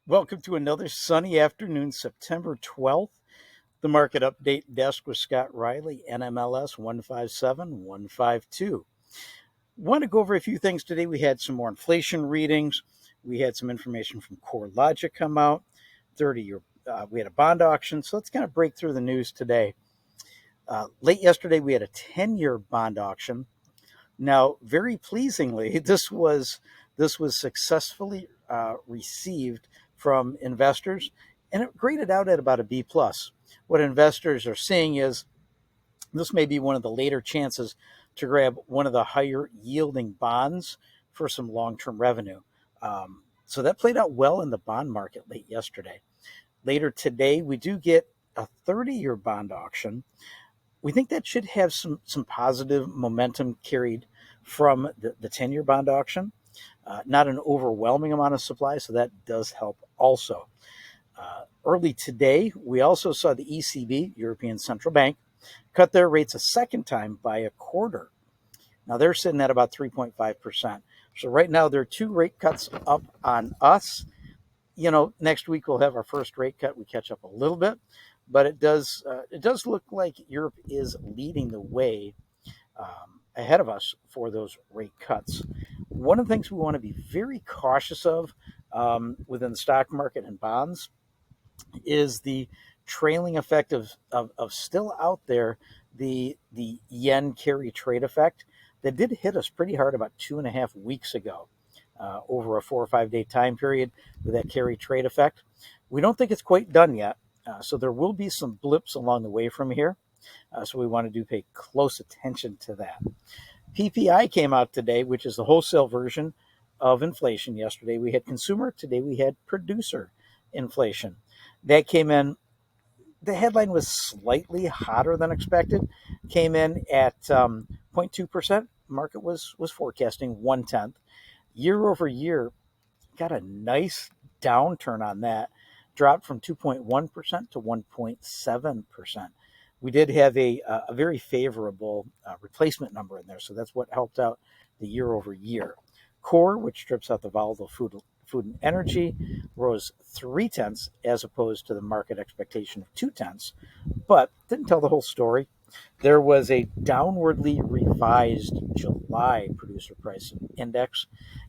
Welcome to another sunny afternoon, September 12th. The market update desk with Scott Riley, NMLS 157152. Want to go over a few things today. We had some more inflation readings. We had some information from Corelogic come out. 30-year. We had a bond auction. So let's kind of break through the news today. Late yesterday, we had a 10-year bond auction. Now, very pleasingly, this was successfully received from investors, and it graded out at about a B plus. What investors are seeing is this may be one of the later chances to grab one of the higher yielding bonds for some long term revenue. So that played out well in the bond market late yesterday. Later today, we do get a 30-year bond auction. We think that should have some positive momentum carried from the 10-year bond auction. Not an overwhelming amount of supply, so that does help also. Early today, we also saw the ECB, European Central Bank, cut their rates a second time by a quarter. Now they're sitting at about 3.5%. So right now there are two rate cuts up on us. Next week we'll have our first rate cut. We catch up a little bit, but it does look like Europe is leading the way ahead of us for those rate cuts. One of the things we want to be very cautious of within the stock market and bonds is the trailing effect of still out there, the yen carry trade effect that did hit us pretty hard about 2.5 weeks ago over a 4 or 5 day time period with that carry trade effect. We don't think it's quite done yet, so there will be some blips along the way from here. So we want to pay close attention to that. PPI came out today, which is the wholesale version of inflation. Yesterday we had consumer, today we had producer inflation. That came in, the headline was slightly hotter than expected, came in at 0.2%. Market was forecasting 1/10. Year over year, got a nice downturn on that, dropped from 2.1% to 1.7%. We did have a very favorable replacement number in there, so that's what helped out the year over year. Core, which strips out the volatile food and energy, rose 0.3 as opposed to the market expectation of 0.2, but didn't tell the whole story. There was a downwardly revised July producer price index,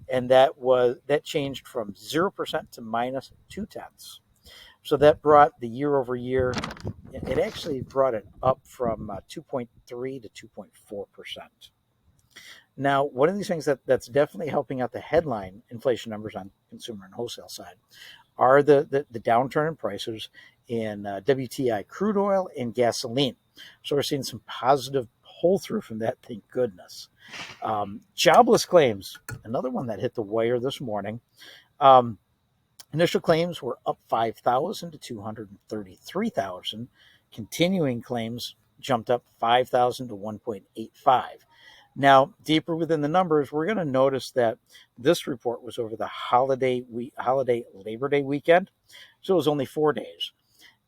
and that changed from 0% to -0.2. So that brought the year over year, it actually brought it up from 2.3 to 2.4%. Now, one of these things that's definitely helping out the headline inflation numbers on consumer and wholesale side are the downturn in prices in WTI crude oil and gasoline. So we're seeing some positive pull through from that, thank goodness. Jobless claims, another one that hit the wire this morning. Initial claims were up 5,000 to 233,000. Continuing claims jumped up 5,000 to 1.85. Now, deeper within the numbers, we're going to notice that this report was over the holiday Labor Day weekend, so it was only 4 days.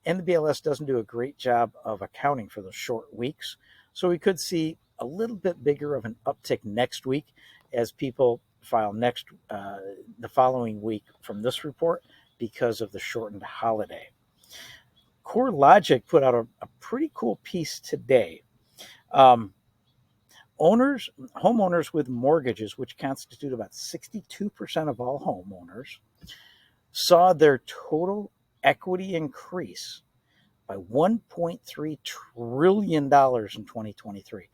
And the BLS doesn't do a great job of accounting for those short weeks, so we could see a little bit bigger of an uptick next week as people file the following week from this report because of the shortened holiday. Corelogic put out a pretty cool piece today. Homeowners with mortgages, which constitute about 62% of all homeowners, saw their total equity increase by $1.3 trillion in 2023.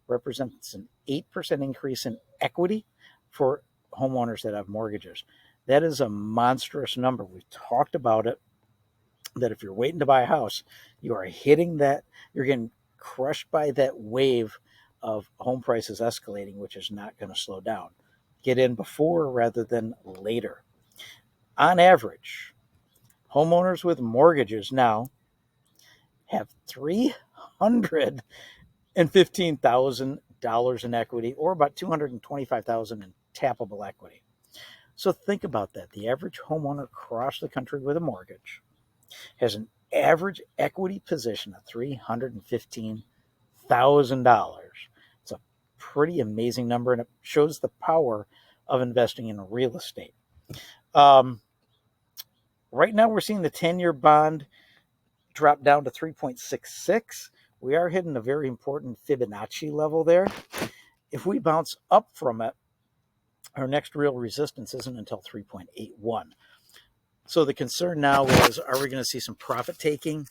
Represents an 8% increase in equity for homeowners that have mortgages. That is a monstrous number. We've talked about it, that if you're waiting to buy a house, you are hitting that, you're getting crushed by that wave of home prices escalating, which is not going to slow down. Get in before rather than later. On average, homeowners with mortgages now have $315,000 in equity, or about $225,000 in tappable equity. So think about that. The average homeowner across the country with a mortgage has an average equity position of $315,000. It's a pretty amazing number, and it shows the power of investing in real estate. Right now, we're seeing the 10-year bond drop down to 3.66. We are hitting a very important Fibonacci level there. If we bounce up from it, our next real resistance isn't until 3.81. So the concern now is, are we going to see some profit taking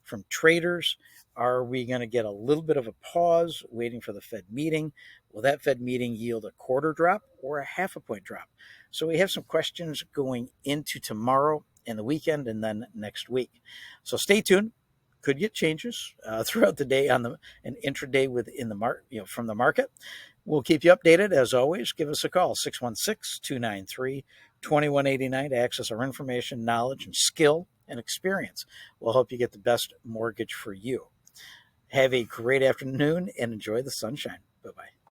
from traders? Are we going to get a little bit of a pause waiting for the Fed meeting? Will that Fed meeting yield a quarter drop or a half a point drop? So we have some questions going into tomorrow and the weekend and then next week. So stay tuned. Could get changes throughout the day on an intraday within the market, from the market. We'll keep you updated as always. Give us a call, 616-293-2189 to access our information, knowledge, and skill and experience. We'll help you get the best mortgage for you. Have a great afternoon and enjoy the sunshine. Bye-bye.